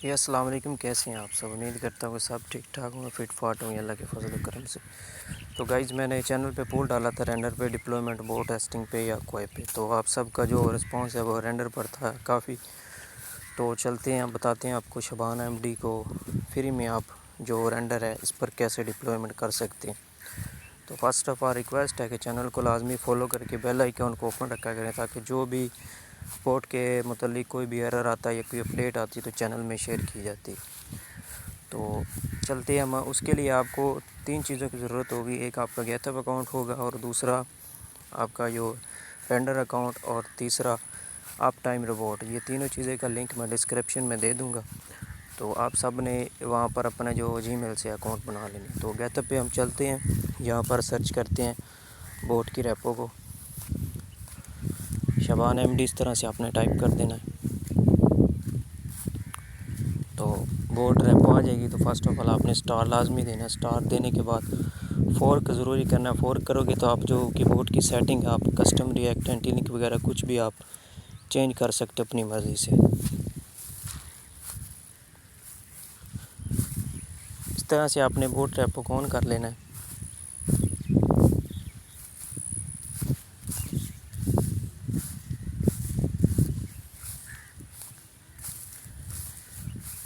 جی السلام علیکم، کیسے ہیں آپ سب؟ امید کرتا ہوں کہ سب ٹھیک ٹھاک ہوں گے، فٹ فاٹ ہوں گے اللہ کے فضل و کرم سے۔ تو گائز میں نے چینل پہ پول ڈالا تھا رینڈر پہ، ڈپلویمنٹ بورڈ ٹیسٹنگ پہ یا کوئی پہ، تو آپ سب کا جو رسپانس ہے وہ رینڈر پر تھا کافی۔ تو چلتے ہیں بتاتے ہیں آپ کو شبان ایم ڈی کو فری میں آپ جو رینڈر ہے اس پر کیسے ڈپلویمنٹ کر سکتے ہیں۔ تو فرسٹ آف آل ریکویسٹ ہے کہ چینل کو لازمی فالو کر کے بیل آئیکن کو اوپن رکھا کریں تاکہ جو بھی بورڈ کے متعلق کوئی بھی ایرر آتا ہے یا کوئی اپڈیٹ آتی ہے تو چینل میں شیئر کی جاتی ہے۔ تو چلتے ہیں ہم، اس کے لیے آپ کو 3 چیزوں کی ضرورت ہوگی۔ ایک آپ کا گیٹ اپ اکاؤنٹ ہوگا، اور دوسرا آپ کا جو رینڈر اکاؤنٹ، اور تیسرا آپ ٹائم روبوٹ۔ یہ تینوں چیزیں کا لنک میں ڈسکرپشن میں دے دوں گا، تو آپ سب نے وہاں پر اپنا جو جی میل سے اکاؤنٹ بنا لینا۔ تو گیٹ اپ پہ ہم چلتے ہیں، یہاں پر سرچ کرتے ہیں بوٹ کی ریپو کو، شبان ایم ڈی اس طرح سے آپ نے ٹائپ کر دینا ہے، تو بوٹ ریپو آ جائے گی۔ تو فرسٹ آف آل آپ نے اسٹار لازمی دینا ہے، اسٹار دینے کے بعد فورک ضروری کرنا ہے۔ فورک کرو گے تو آپ جو کی بورڈ کی سیٹنگ ہے، آپ کسٹم ریئیکٹنٹ لنک وغیرہ کچھ بھی آپ چینج کر سکتے اپنی مرضی سے۔ اس طرح سے آپ نے بوٹ ریپو کو آن کر لینا ہے۔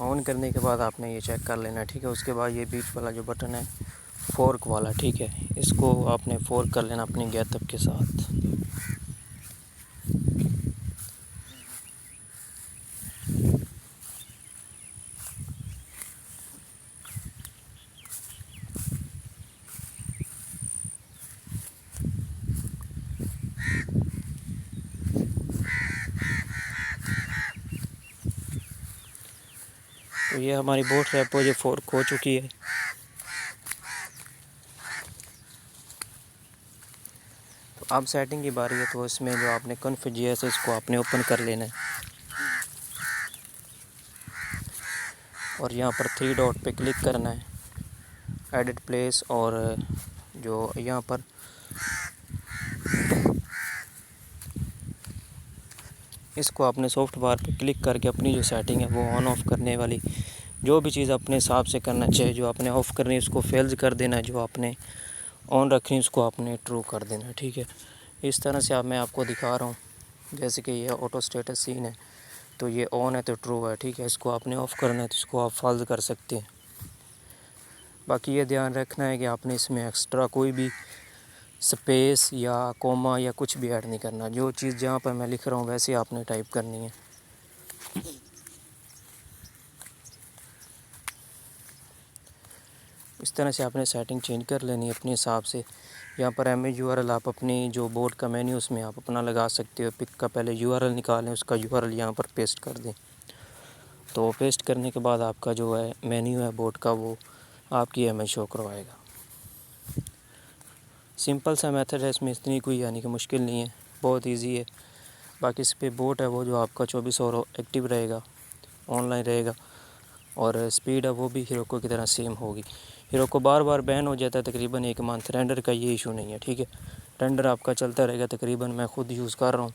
آن کرنے کے بعد آپ نے یہ چیک کر لینا ہے، ٹھیک ہے۔ اس کے بعد یہ بیچ والا جو بٹن ہے فورک والا، ٹھیک ہے، اس کو آپ نے فورک کر لینا اپنی گیٹ اپ کے ساتھ۔ تو یہ ہماری بوٹ ریپو جو فورک ہو چکی ہے۔ تو اب سیٹنگ کی باری ہے، تو اس میں جو آپ نے کنفگ جی ایس اس کو آپ نے اوپن کر لینا ہے، اور یہاں پر 3 ڈاٹ پہ کلک کرنا ہے، ایڈٹ پلیس، اور جو یہاں پر اس کو اپنے سافٹ بار پہ کلک کر کے اپنی جو سیٹنگ ہے وہ آن آف کرنے والی جو بھی چیز اپنے حساب سے کرنا چاہیے، جو آپ نے آف کرنی ہے اس کو فیلز کر دینا ہے، جو آپ نے آن رکھنی ہے اس کو آپ نے ٹرو کر دینا ہے، ٹھیک ہے۔ اس طرح سے میں آپ کو دکھا رہا ہوں، جیسے کہ یہ آٹو اسٹیٹس سین ہے، تو یہ آن ہے تو ٹرو ہے، ٹھیک ہے۔ اس کو آپ نے آف کرنا ہے تو اس کو آپ فالز کر سکتے ہیں۔ باقی یہ دھیان رکھنا ہے کہ آپ نے اس میں ایکسٹرا کوئی بھی سپیس یا کوما یا کچھ بھی ایڈ نہیں کرنا، جو چیز جہاں پر میں لکھ رہا ہوں ویسے آپ نے ٹائپ کرنی ہے۔ اس طرح سے آپ نے سیٹنگ چینج کر لینی ہے اپنے حساب سے۔ یہاں پر M A U R L آپ اپنی جو بورڈ کا مینیو اس میں آپ اپنا لگا سکتے ہو۔ پک کا پہلے یو آر ایل نکالیں، اس کا یو آر ایل یہاں پر پیسٹ کر دیں۔ تو پیسٹ کرنے کے بعد آپ کا جو ہے مینیو ہے بورڈ کا وہ آپ کی ایم اے شو کروائے گا۔ سمپل سا میتھڈ ہے، اس میں اتنی کوئی یعنی کہ مشکل نہیں ہے، بہت ایزی ہے۔ باقی اس پہ بوٹ ہے وہ جو آپ کا 24 اور ایکٹیو رہے گا، آن لائن رہے گا، اور سپیڈ ہے وہ بھی ہیروکو کی طرح سیم ہوگی۔ ہیروکو بار بار بین ہو جاتا ہے تقریباً 1 منتھ، رینڈر کا یہ ایشو نہیں ہے، ٹھیک ہے۔ رینڈر آپ کا چلتا رہے گا، تقریباً میں خود یوز کر رہا ہوں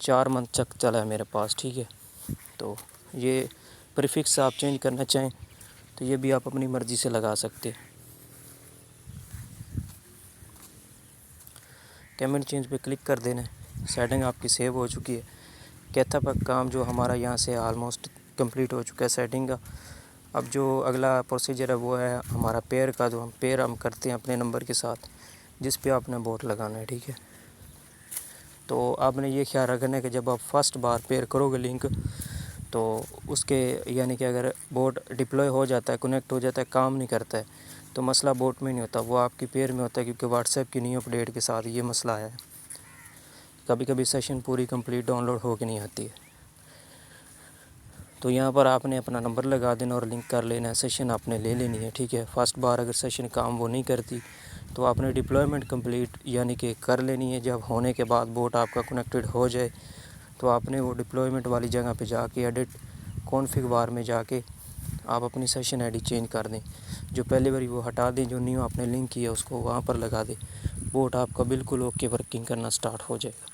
4 منتھ تک چلا ہے میرے پاس، ٹھیک ہے۔ تو یہ پریفکس آپ چینج کرنا چاہیں تو یہ بھی آپ اپنی مرضی سے لگا سکتے ہیں۔ کیمنٹ چینج پہ کلک کر دینا ہے، سیٹنگ آپ کی سیو ہو چکی ہے۔ کیتھا پر کام جو ہمارا یہاں سے آلموسٹ کمپلیٹ ہو چکا ہے سیٹنگ کا۔ اب جو اگلا پروسیجر ہے وہ ہے ہمارا پیر کا، جو ہم کرتے ہیں اپنے نمبر کے ساتھ جس پہ آپ نے بوٹ لگانا ہے، ٹھیک ہے۔ تو آپ نے یہ خیال رکھنا ہے کہ جب آپ فرسٹ بار پیر کرو گے لنک، تو اس کے یعنی کہ اگر بوٹ ڈپلوائے ہو جاتا ہے، کنیکٹ ہو جاتا ہے، کام نہیں کرتا ہے، تو مسئلہ بوٹ میں نہیں ہوتا، وہ آپ کی پیر میں ہوتا ہے، کیونکہ واٹس ایپ کی نیو اپڈیٹ کے ساتھ یہ مسئلہ ہے، کبھی کبھی سیشن پوری کمپلیٹ ڈاؤن لوڈ ہو کے نہیں آتی ہے۔ تو یہاں پر آپ نے اپنا نمبر لگا دینا اور لنک کر لینا ہے، سیشن آپ نے لے لینی ہے، ٹھیک ہے۔ فرسٹ بار اگر سیشن کام وہ نہیں کرتی تو آپ نے ڈپلوائمنٹ کمپلیٹ یعنی کہ کر لینی ہے۔ جب ہونے کے بعد بوٹ آپ کا کنیکٹڈ ہو جائے تو آپ نے وہ ڈپلوائمنٹ والی جگہ پہ جا کے ایڈٹ کانفگ بار میں جا کے آپ اپنی سیشن آئی ڈی چینج کر دیں، جو پہلی باری وہ ہٹا دیں، جو نیو آپ نے لنک کیا اس کو وہاں پر لگا دیں، بوٹ آپ کا بالکل اوکے ورکنگ کرنا سٹارٹ ہو جائے گا۔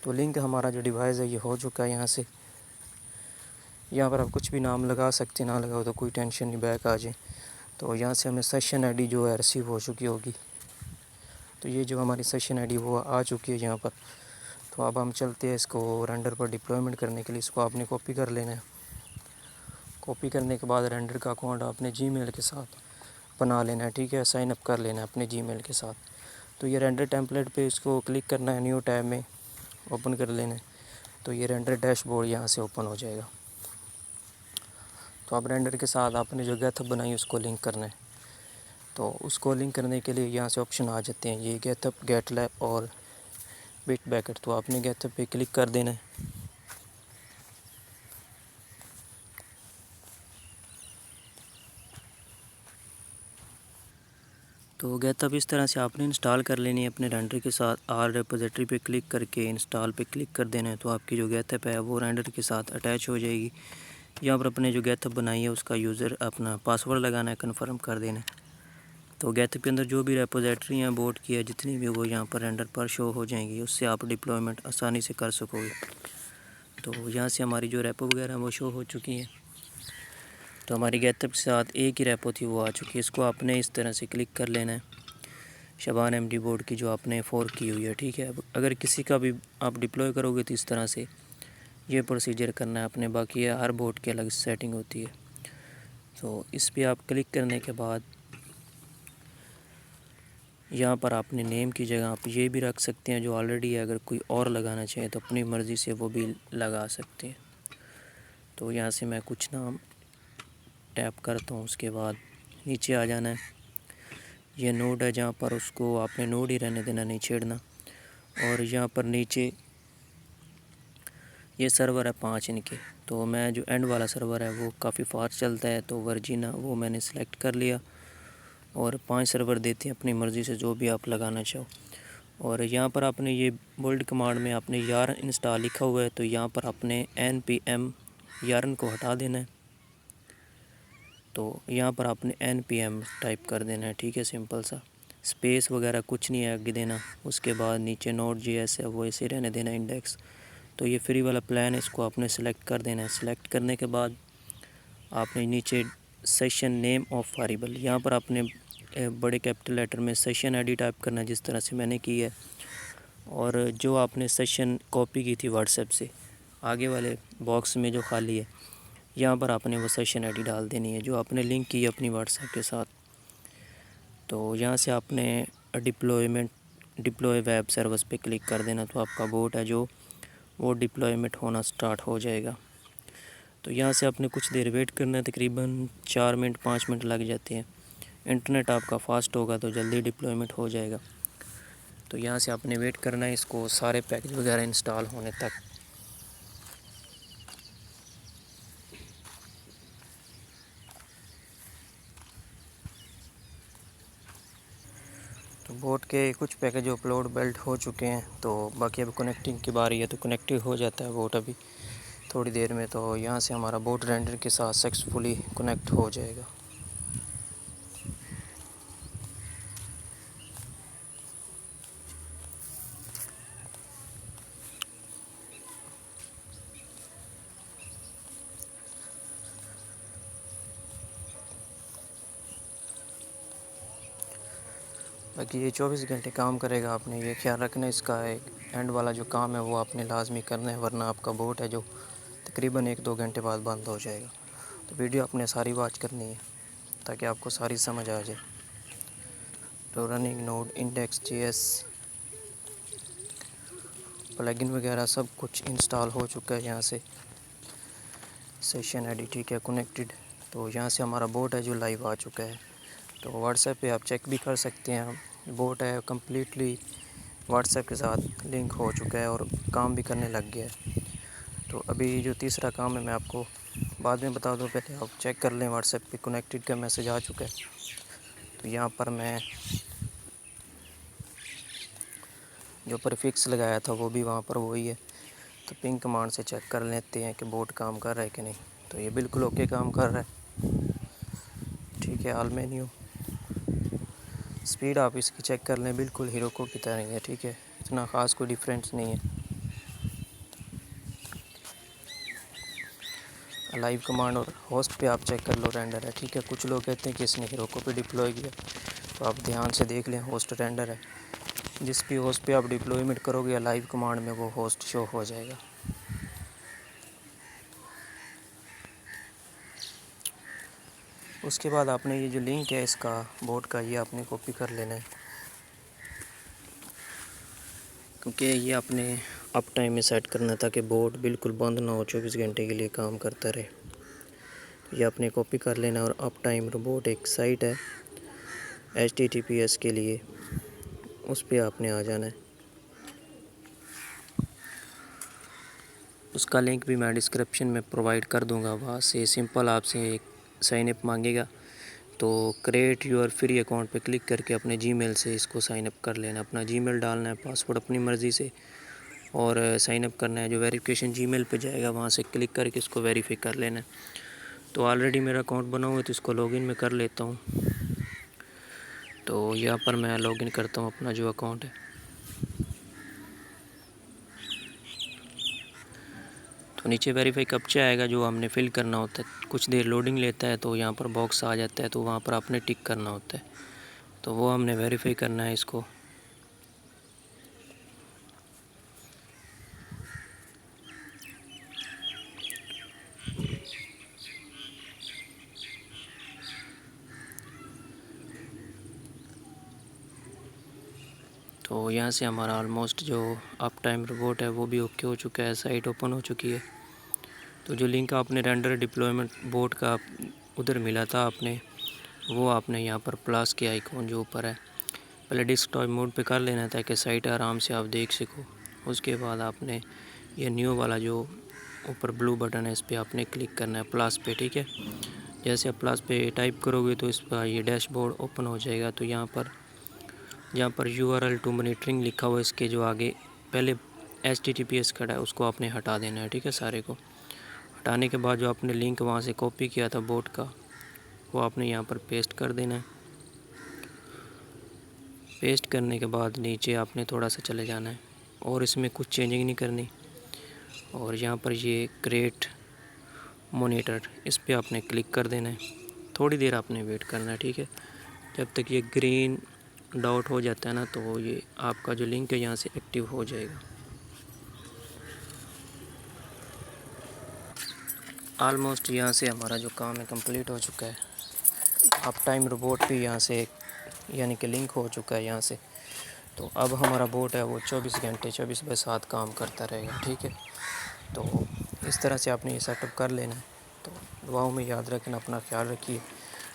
تو لنک ہمارا جو ڈیوائس ہے یہ ہو چکا ہے یہاں سے. یہاں پر آپ کچھ بھی نام لگا سکتے ہیں، نہ لگاؤ تو کوئی ٹینشن نہیں، بیک آ جائیں. تو یہاں سے ہمیں سیشن آئی ڈی جو ہے ریسیو ہو چکی ہوگی. تو یہ جو ہماری سیشن آئی ڈی وہ آ چکی ہے یہاں پر. تو اب ہم چلتے ہیں اس کو رینڈر پر ڈپلوائمنٹ کرنے کے لیے. اس کو آپ نے کاپی کر لینا ہے. کاپی کرنے کے بعد رینڈر کا اکاؤنٹ اپنے جی میل کے ساتھ بنا لینا ہے، ٹھیک ہے، سائن اپ کر لینا ہے اپنے جی میل کے ساتھ. تو یہ رینڈر ٹیمپلیٹ پہ اس کو کلک کرنا ہے، نیو ٹیب میں اوپن کر لینا ہے. تو یہ رینڈر ڈیش بورڈ یہاں سے اوپن ہو جائے گا. تو اب رینڈر کے ساتھ آپ نے جو گیت اپ بنائی اس کو لنک کرنا ہے. تو اس کو لنک کرنے کے لیے یہاں سے آپشن آ جاتے ہیں، یہ گیت اپ، گیٹ لیب اور بٹ بیکٹ. تو آپ نے گیت اپ پہ کلک کر دینا ہے. تو گیت اپ اس طرح سے آپ نے انسٹال کر لینی ہے اپنے رینڈر کے ساتھ. آل ریپوزیٹری پہ کلک کر کے انسٹال پہ کلک کر دینا ہے. تو آپ کی جو گیت اپ ہے وہ رینڈر کے ساتھ اٹیچ ہو جائے گی. یہاں پر اپنے جو گیت اپ بنائی ہے اس کا یوزر اپنا پاسورڈ لگانا ہے، کنفرم کر دینا ہے. تو گیت اپ کے اندر جو بھی ریپوزیٹری ہیں بوٹ کی ہے جتنی بھی، وہ یہاں پر رینڈر پر شو ہو جائیں گی. اس سے آپ ڈپلوائمنٹ آسانی سے کر سکو گے. تو یہاں سے ہماری جو ریپو وغیرہ وہ شو ہو چکی ہیں. تو ہماری گیت اپ کے ساتھ ایک ہی ریپو تھی وہ آ چکی ہے. اس کو آپ نے اس طرح سے کلک کر لینا ہے، شبان ایم ڈی بورڈ کی جو آپ نے فورک کی ہوئی ہے، ٹھیک ہے. اب اگر کسی کا بھی آپ ڈپلوائے کرو گے تو اس طرح سے یہ پروسیجر کرنا ہے اپنے. باقی ہر بورڈ کی الگ سیٹنگ ہوتی ہے. تو اس پہ آپ کلک کرنے کے بعد یہاں پر آپ نے نیم کی جگہ آپ یہ بھی رکھ سکتے ہیں جو آلریڈی ہے. اگر کوئی اور لگانا چاہیں تو اپنی مرضی سے وہ بھی لگا سکتے ہیں. تو یہاں سے میں کچھ نام ٹیپ کرتا ہوں. اس کے بعد نیچے آ جانا ہے. یہ نوڈ ہے جہاں پر اس کو آپ نے نوڈ ہی رہنے دینا، نہیں چھیڑنا. اور یہاں پر نیچے یہ سرور ہے 5 ان کے. تو میں جو اینڈ والا سرور ہے وہ کافی فاسٹ چلتا ہے، تو ورجینا وہ میں نے سلیکٹ کر لیا. اور 5 سرور دیتے ہیں اپنی مرضی سے جو بھی آپ لگانا چاہو. اور یہاں پر آپ نے یہ بولڈ کمانڈ میں آپ نے یارن انسٹال لکھا ہوا ہے، تو یہاں پر آپ نے npm یارن کو ہٹا دینا ہے. تو یہاں پر آپ نے npm ٹائپ کر دینا ہے، ٹھیک ہے، سمپل سا. اسپیس وغیرہ کچھ نہیں ہے آگے دینا. اس کے بعد نیچے نوڈ جی ایس ہے وہ ایسے رہنے دینا انڈیکس. تو یہ فری والا پلان ہے، اس کو آپ نے سلیکٹ کر دینا ہے. سلیکٹ کرنے کے بعد آپ نے نیچے سیشن نیم آف ویریبل یہاں پر آپ نے بڑے کیپٹل لیٹر میں سیشن آئی ڈی ٹائپ کرنا ہے جس طرح سے میں نے کی ہے. اور جو آپ نے سیشن کاپی کی تھی واٹس ایپ سے، آگے والے باکس میں جو خالی ہے یہاں پر آپ نے وہ سیشن آئی ڈی ڈال دینی ہے جو آپ نے لنک کی ہے اپنی واٹس ایپ کے ساتھ. تو یہاں سے آپ نے ڈپلوائے ویب سروس پہ کلک کر دینا. تو آپ کا بوٹ ہے جو وہ ڈپلوائمنٹ ہونا سٹارٹ ہو جائے گا. تو یہاں سے آپ نے کچھ دیر ویٹ کرنا ہے، تقریباً 4 منٹ 5 منٹ لگ جاتے ہیں. انٹرنیٹ آپ کا فاسٹ ہوگا تو جلدی ڈپلوائمنٹ ہو جائے گا. تو یہاں سے آپ نے ویٹ کرنا ہے اس کو سارے پیکج وغیرہ انسٹال ہونے تک. تو بوٹ کے کچھ پیکج اپلوڈ بیلٹ ہو چکے ہیں. تو باقی اب کنیکٹنگ کی باری ہے، تو کنیکٹنگ ہو جاتا ہے بوٹ ابھی تھوڑی دیر میں. تو یہاں سے ہمارا بوٹ رینڈر کے ساتھ سکسیزفلی کنیکٹ ہو جائے گا. باقی یہ 24 گھنٹے کام کرے گا. آپ نے یہ خیال رکھنا ہے، اس کا ایک اینڈ والا جو کام ہے وہ آپ نے لازمی کرنا ہے، ورنہ آپ کا بوٹ ہے جو تقریباً 1-2 گھنٹے بعد بند ہو جائے گا. تو ویڈیو آپ نے ساری واچ کرنی ہے تاکہ آپ کو ساری سمجھ آ جائے. تو رننگ نوڈ انڈیکس جی ایس پلگن وغیرہ سب کچھ انسٹال ہو چکا ہے. یہاں سے سیشن آئی ڈی ٹھیک ہے کنیکٹڈ. تو یہاں سے ہمارا بوٹ ہے جو لائیو آ چکا ہے. تو واٹس ایپ پہ آپ چیک بھی کر سکتے ہیں، بوٹ ہے کمپلیٹلی واٹس ایپ کے ساتھ لنک ہو چکا ہے اور کام بھی کرنے لگ گیا ہے. تو ابھی جو تیسرا کام ہے میں آپ کو بعد میں بتا دوں، پہلے آپ چیک کر لیں واٹس ایپ پہ کنیکٹڈ کا میسج آ چکا ہے. تو یہاں پر میں جو پریفکس لگایا تھا وہ بھی وہاں پر وہی ہے. تو پنگ کمانڈ سے چیک کر لیتے ہیں کہ بوٹ کام کر رہا ہے کہ نہیں. تو یہ بالکل اوکے کام کر رہا ہے، ٹھیک ہے. آل مینیو سپیڈ آپ اس کی چیک کر لیں، بالکل ہیروکو کی طرح ہی ہے، ٹھیک ہے، اتنا خاص کوئی ڈیفرنس نہیں ہے. لائیو کمانڈ اور ہوسٹ پہ آپ چیک کر لو رینڈر ہے، ٹھیک ہے۔ کچھ لوگ کہتے ہیں کہ اس نے ہیروکو پہ ڈپلوائے کیا، تو آپ دھیان سے دیکھ لیں ہوسٹ رینڈر ہے، جس بھی ہوسٹ پہ آپ ڈپلوائمنٹ کرو گے یا لائیو کمانڈ میں وہ ہوسٹ شو ہو جائے گا۔ اس کے بعد آپ نے یہ جو لنک ہے اس کا بورڈ کا، یہ آپ نے کاپی کر لینا ہے، کیونکہ یہ آپ نے اپ ٹائم میں سیٹ کرنا تھا کہ بورڈ بالکل بند نہ ہو، 24 گھنٹے کے لیے کام کرتا رہے۔ تو یہ آپ نے کاپی کر لینا، اور اپ ٹائم روبوٹ ایک سائٹ ہے HTTPS کے لیے، اس پہ آپ نے آ جانا ہے۔ اس کا لنک بھی میں ڈسکرپشن میں پرووائڈ کر دوں گا، وہاں سے سمپل آپ سے ایک سائن اپ مانگے گا، تو کریٹ یور فری اکاؤنٹ پہ کلک کر کے اپنے جی میل سے اس کو سائن اپ کر لینا، اپنا جی میل ڈالنا ہے، پاسورڈ اپنی مرضی سے، اور سائن اپ کرنا ہے۔ جو ویریفیکیشن جی میل پہ جائے گا وہاں سے کلک کر کے اس کو ویریفائی کر لینا ہے۔ تو آلریڈی میرا اکاؤنٹ بنا ہوا ہے تو اس کو لاگ ان میں کر لیتا ہوں۔ تو یہاں پر میں لاگ ان کرتا ہوں اپنا جو اکاؤنٹ ہے۔ تو نیچے ویریفائی کیپچا آئے گا جو ہم نے فل کرنا ہوتا ہے، کچھ دیر لوڈنگ لیتا ہے، تو یہاں پر باکس آ جاتا ہے، تو وہاں پر آپ نے ٹک کرنا ہوتا ہے، تو وہ ہم نے ویریفائی کرنا ہے اس کو۔ تو یہاں سے ہمارا آلموسٹ جو اپ ٹائم روبوٹ ہے وہ بھی اوکے ہو چکا ہے، سائٹ اوپن ہو چکی ہے۔ تو جو لنک آپ نے رینڈر ڈپلوائمنٹ بورڈ کا ادھر ملا تھا آپ نے، وہ آپ نے یہاں پر پلس کے آئیکن جو اوپر ہے پہلے ڈیسک ٹاپ موڈ پہ کر لینا تھا کہ سائٹ آرام سے آپ دیکھ سکو۔ اس کے بعد آپ نے یہ نیو والا جو اوپر بلو بٹن ہے اس پہ آپ نے کلک کرنا ہے، پلس پہ، ٹھیک ہے۔ جیسے آپ پلس پہ ٹائپ کرو گے تو اس کا یہ ڈیش بورڈ اوپن ہو جائے گا۔ تو یہاں پر URL ٹو مانیٹرنگ لکھا ہوا ہے، اس کے جو آگے پہلے HTTPS کھڑا ہے اس کو آپ نے ہٹا دینا ہے، ٹھیک ہے۔ سارے کو ہٹانے کے بعد جو آپ نے لنک وہاں سے کاپی کیا تھا بورڈ کا، وہ آپ نے یہاں پر پیسٹ کر دینا ہے۔ پیسٹ کرنے کے بعد نیچے آپ نے تھوڑا سا چلے جانا ہے، اور اس میں کچھ چینجنگ نہیں کرنی، اور یہاں پر یہ کریٹ مانیٹر اس پہ آپ نے کلک کر دینا ہے۔ تھوڑی دیر آپ نے ویٹ کرنا ہے، ٹھیک ہے، جب تک یہ گرین ڈاٹ ہو جاتا ہے نا، تو یہ آپ کا جو لنک ہے یہاں سے ایکٹیو ہو جائے گا۔ آلموسٹ یہاں سے ہمارا جو کام ہے کمپلیٹ ہو چکا ہے، اپ ٹائم روبوٹ بھی یہاں سے یعنی کہ لنک ہو چکا ہے یہاں سے۔ تو اب ہمارا بوٹ ہے وہ 24 گھنٹے 24/7 کام کرتا رہے گا، ٹھیک ہے۔ تو اس طرح سے آپ نے یہ سیٹ اپ کر لینا ہے۔ تو دعاؤں میں یاد رکھنا، اپنا خیال رکھیے۔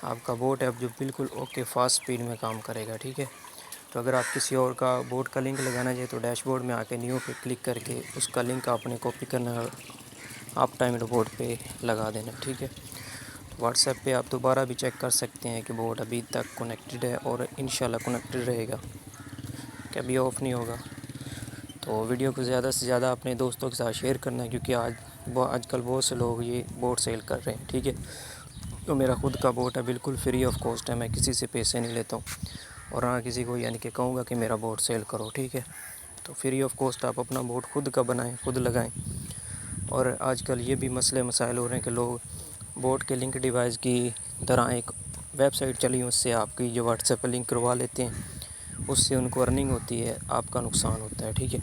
آپ کا بوٹ ہے اب جو بالکل اوکے فاسٹ سپیڈ میں کام کرے گا، ٹھیک ہے۔ تو اگر آپ کسی اور کا بوٹ کا لنک لگانا چاہیے تو ڈیش بورڈ میں آ کے نیو پہ کلک کر کے اس کا لنک آپ نے کاپی کرنا ہے، آپ ٹائم روبوٹ پہ لگا دینا، ٹھیک ہے۔ واٹس ایپ پہ آپ دوبارہ بھی چیک کر سکتے ہیں کہ بورڈ ابھی تک کنیکٹڈ ہے، اور انشاءاللہ کنیکٹڈ رہے گا، کہ ابھی آف نہیں ہوگا۔ تو ویڈیو کو زیادہ سے زیادہ اپنے دوستوں کے ساتھ شیئر کرنا ہے، کیونکہ آج کل بہت سے لوگ یہ بورڈ سیل کر رہے ہیں، ٹھیک ہے۔ تو میرا خود کا بورڈ ہے، بالکل فری آف کاسٹ ہے، میں کسی سے پیسے نہیں لیتا ہوں، اور ہاں کسی کو یعنی کہ کہوں گا کہ میرا بورڈ سیل کرو، ٹھیک ہے۔ تو فری آف کاسٹ آپ اپنا بورڈ خود کا بنائیں، خود لگائیں۔ اور آج کل یہ بھی مسائل ہو رہے ہیں کہ لوگ بورڈ کے لنک ڈیوائس کی طرح ایک ویب سائٹ چلی، اس سے آپ کی جو واٹس ایپ پہ لنک کروا لیتے ہیں، اس سے ان کو ارننگ ہوتی ہے، آپ کا نقصان ہوتا ہے، ٹھیک ہے۔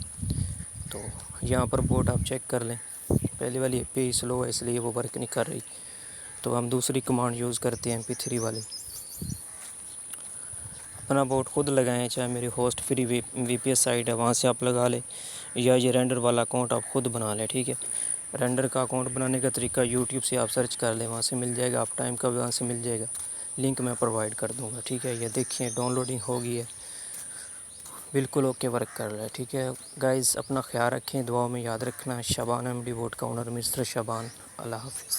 تو یہاں پر بورڈ آپ چیک کر لیں، پہلی والی MP سلو ہے اس لیے وہ ورک نہیں کر رہی، تو ہم دوسری کمانڈ یوز کرتے ہیں MP3 والی۔ اپنا بورڈ خود لگائیں، چاہے میری ہوسٹ فری VPS سائٹ ہے وہاں سے آپ لگا لیں، یا یہ رینڈر والا اکاؤنٹ آپ خود بنا لیں، ٹھیک ہے۔ رینڈر کا اکاؤنٹ بنانے کا طریقہ YouTube سے آپ سرچ کر لیں، وہاں سے مل جائے گا، آپ ٹائم کا بھی وہاں سے مل جائے گا، لنک میں پرووائڈ کر دوں گا، ٹھیک ہے۔ یہ دیکھیں ڈاؤن لوڈنگ ہو گئی ہے، بالکل اوکے ورک کر رہا ہے، ٹھیک ہے۔ گائز اپنا خیال رکھیں، دعاؤں میں یاد رکھنا۔ شبان MD بورڈ کا اونر مسٹر شبان، اللہ حافظ۔